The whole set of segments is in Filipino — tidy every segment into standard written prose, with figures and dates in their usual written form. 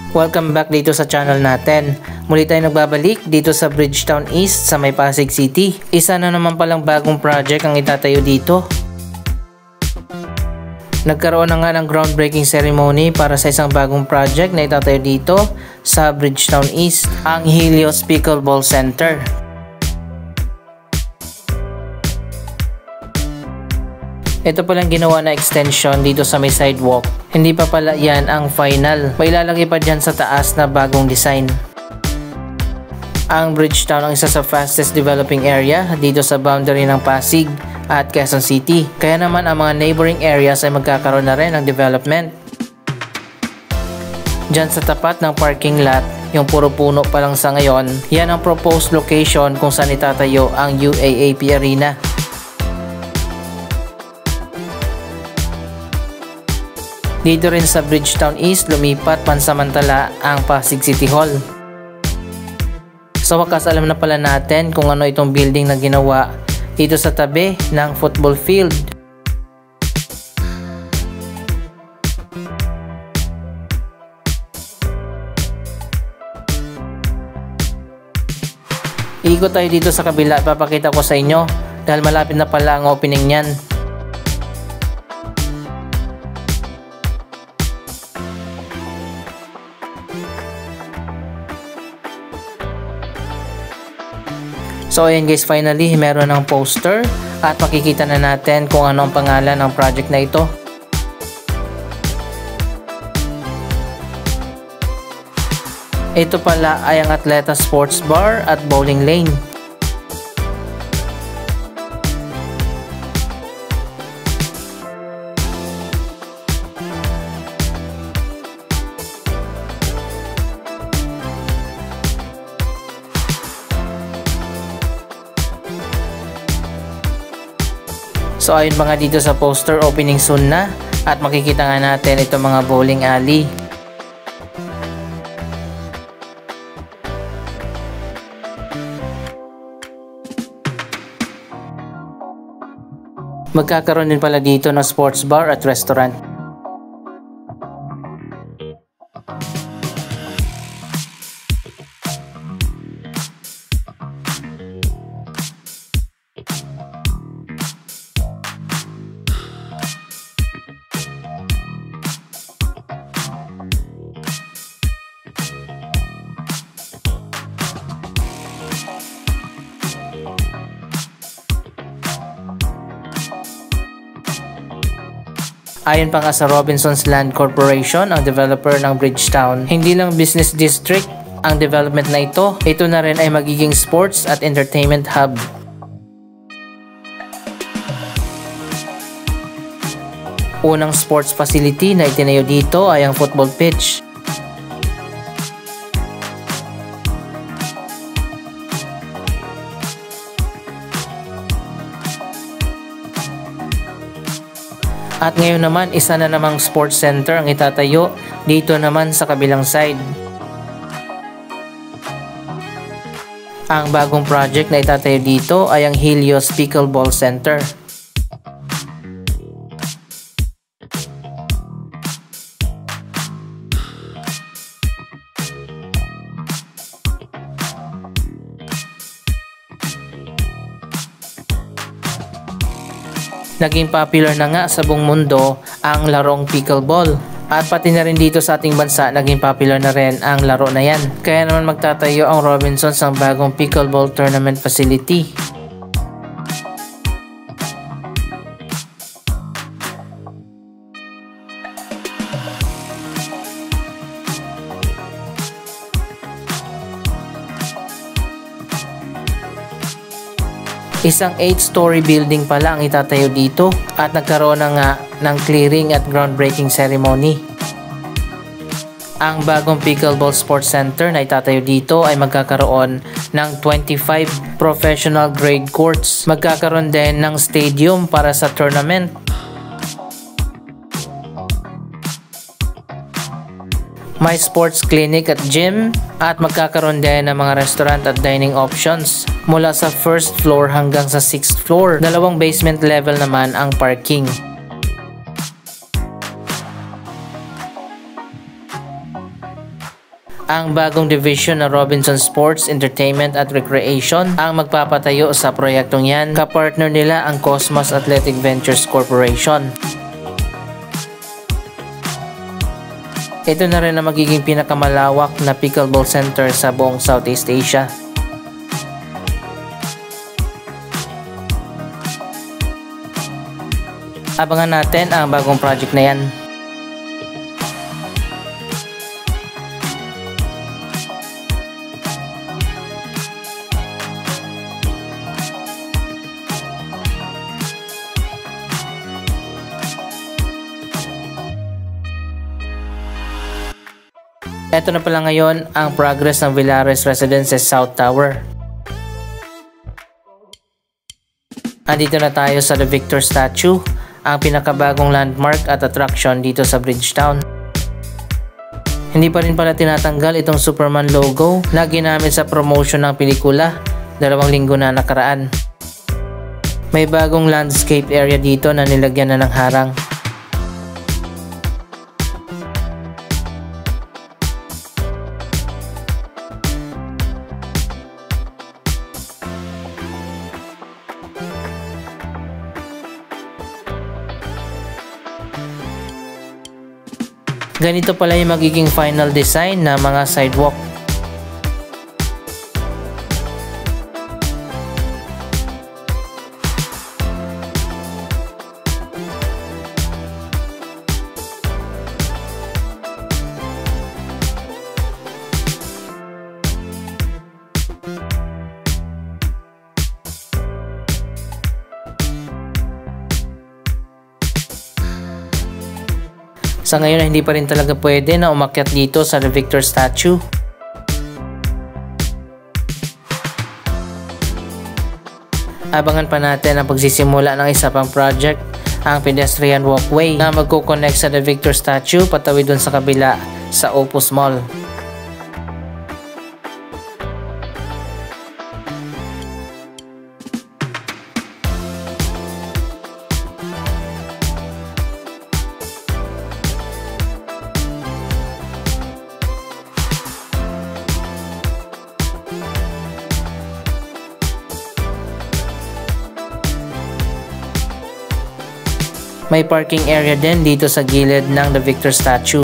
Welcome back dito sa channel natin. Muli tayo nagbabalik dito sa Bridgetown East sa may Pasig City. Isa na naman palang bagong project ang itatayo dito. Nagkaroon na nga ng groundbreaking ceremony para sa isang bagong project na itatayo dito sa Bridgetown East, ang Helios Pickleball Center. Ito palang ginawa na extension dito sa may sidewalk. Hindi pa pala yan ang final. May ilalagay pa dyan sa taas na bagong design. Ang Bridgetown ang isa sa fastest developing area dito sa boundary ng Pasig at Quezon City. Kaya naman ang mga neighboring areas ay magkakaroon na rin ng development. Dyan sa tapat ng parking lot, yung puro puno pa lang sa ngayon, yan ang proposed location kung saan itatayo ang UAAP Arena. Dito rin sa Bridgetown East, lumipat pansamantala ang Pasig City Hall. Sa wakas, alam na pala natin kung ano itong building na ginawa dito sa tabi ng football field. Ikot tayo dito sa kabila, papakita ko sa inyo dahil malapit na pala ang opening niyan. So ayan guys, finally meron ng poster at makikita na natin kung ano ang pangalan ng project na ito. Ito pala ay ang Atleta Sports Bar at Bowling Lane. So ayun mga dito sa poster, opening soon na at makikita nga natin itong mga bowling alley. Magkakaroon din pala dito ng sports bar at restaurant. Ayon pa nga sa Robinsons Land Corporation, ang developer ng Bridgetown, hindi lang business district ang development na ito, ito na rin ay magiging sports at entertainment hub. Unang sports facility na itinayo dito ay ang football pitch. At ngayon naman, isa na namang sports center ang itatayo dito naman sa kabilang side. Ang bagong project na itatayo dito ay ang Helios Pickleball Center. Naging popular na nga sa buong mundo ang larong pickleball. At pati na rin dito sa ating bansa, naging popular na rin ang laro na yan. Kaya naman magtatayo ang Robinsons ng bagong pickleball tournament facility. Isang 8-story building pala ang itatayo dito at nagkaroon na nga ng clearing at groundbreaking ceremony. Ang bagong Pickleball Sports Center na itatayo dito ay magkakaroon ng 25 professional grade courts. Magkakaroon din ng stadium para sa tournament. May sports clinic at gym at magkakaroon din ng mga restaurant at dining options mula sa first floor hanggang sa 6th floor. Dalawang basement level naman ang parking. Ang bagong division na Robinson Sports, Entertainment at Recreation ang magpapatayo sa proyektong yan. Kapartner nila ang Cosmos Athletic Ventures Corporation. Ito na rin ang magiging pinakamalawak na pickleball center sa buong Southeast Asia. Abangan natin ang bagong project na yan. Ito na pala ngayon ang progress ng Villares Residences South Tower. Andito na tayo sa The Victor Statue, ang pinakabagong landmark at attraction dito sa Bridgetown. Hindi pa rin pala tinatanggal itong Superman logo na ginamit sa promotion ng pelikula 2 linggo na nakaraan. May bagong landscape area dito na nilagyan na ng harang. Ganito pala yung magiging final design na mga sidewalk. Sa ngayon hindi pa rin talaga pwede na umakyat dito sa The Victor Statue. Abangan pa natin ang pagsisimula ng isa pang project, ang pedestrian walkway na magko-connect sa The Victor Statue patawid dun sa kabila sa Opus Mall. May parking area din dito sa gilid ng The Victor Statue.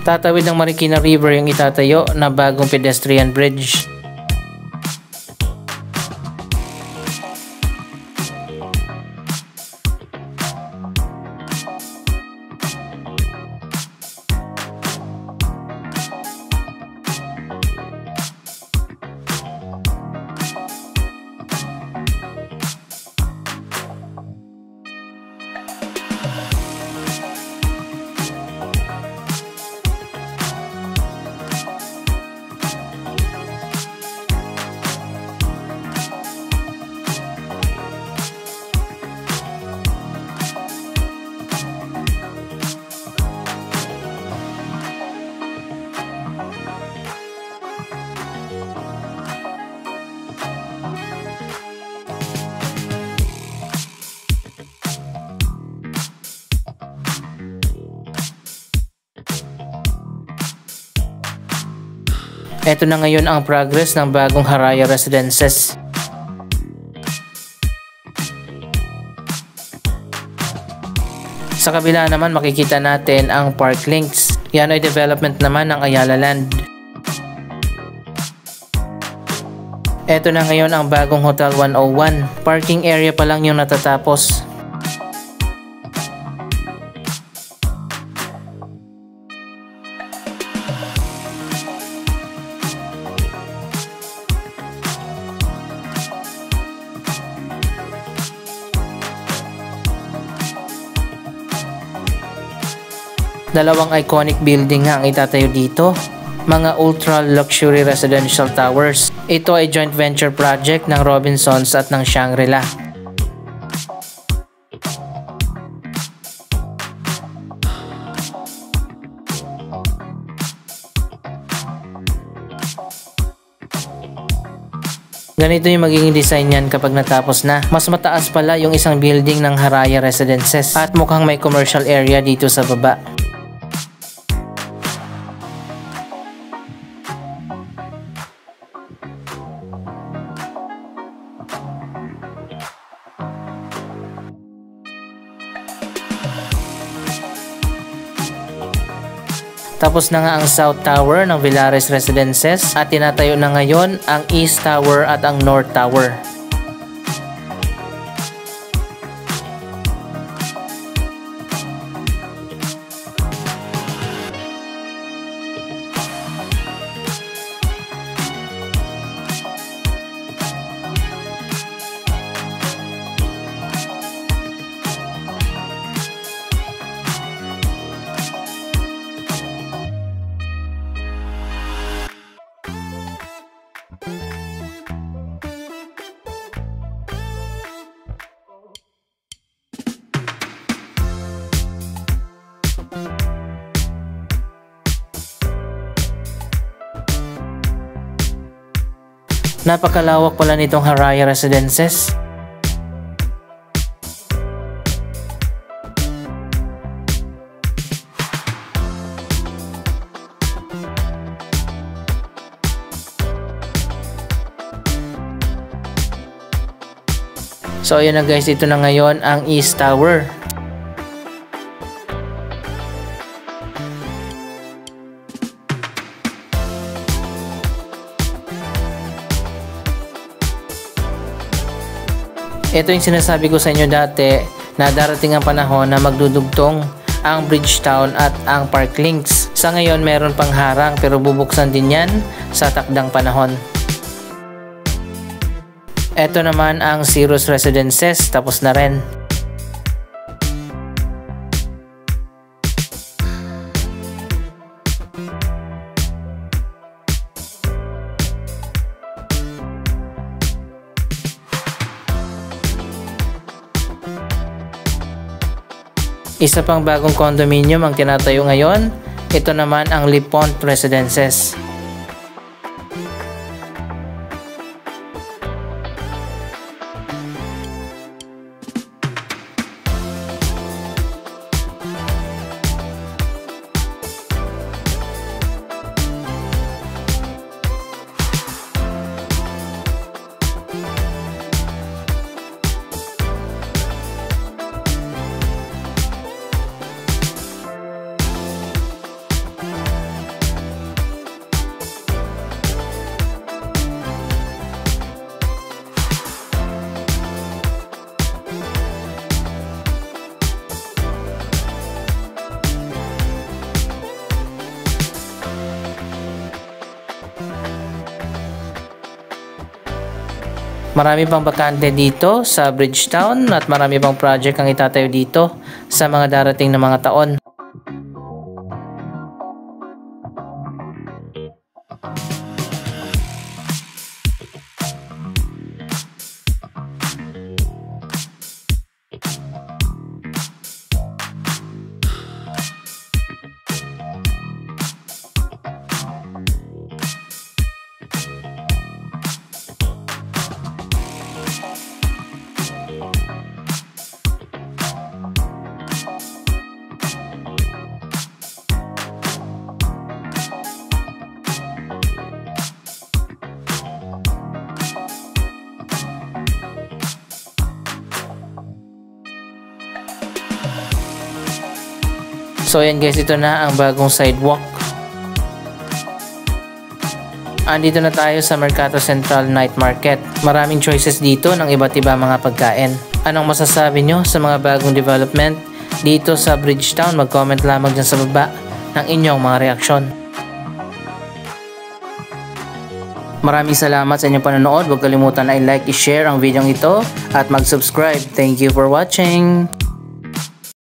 Tatawid ng Marikina River yung itatayo na bagong pedestrian bridge. Ito na ngayon ang progress ng bagong Haraya Residences. Sa kabila naman makikita natin ang Park Links. Yan ay development naman ng Ayala Land. Ito na ngayon ang bagong Hotel 101. Parking area pa lang yung natatapos. Dalawang iconic building nga ang itatayo dito. Mga ultra luxury residential towers. Ito ay joint venture project ng Robinsons at ng Shangri-La. Ganito yung magiging design niyan kapag natapos na. Mas mataas pala yung isang building ng Haraya Residences at mukhang may commercial area dito sa baba. Tapos na nga ang South Tower ng Villares Residences at tinatayo na ngayon ang East Tower at ang North Tower. Napakalawak pala nitong Haraya Residences. So ayun na guys, ito na ngayon ang East Tower. Ito yung sinasabi ko sa inyo dati na darating ang panahon na magdudugtong ang Bridgetown at ang Parklinks. Sa ngayon meron pang harang pero bubuksan din yan sa takdang panahon. Ito naman ang Cirrus Residences, tapos na rin. Isa pang bagong condominium ang tinatayo ngayon. Ito naman ang Lipont Residences. Marami pang bakante dito sa Bridgetown at marami pang project ang itatayo dito sa mga darating na mga taon. So ayan guys, ito na ang bagong sidewalk. Andito na tayo sa Mercato Central Night Market. Maraming choices dito ng iba't iba mga pagkain. Anong masasabi nyo sa mga bagong development dito sa Bridgetown? Mag-comment lamang dyan sa baba ng inyong mga reaksyon. Maraming salamat sa inyong panonood. Huwag kalimutan na i-like, i-share ang video ito at mag-subscribe. Thank you for watching!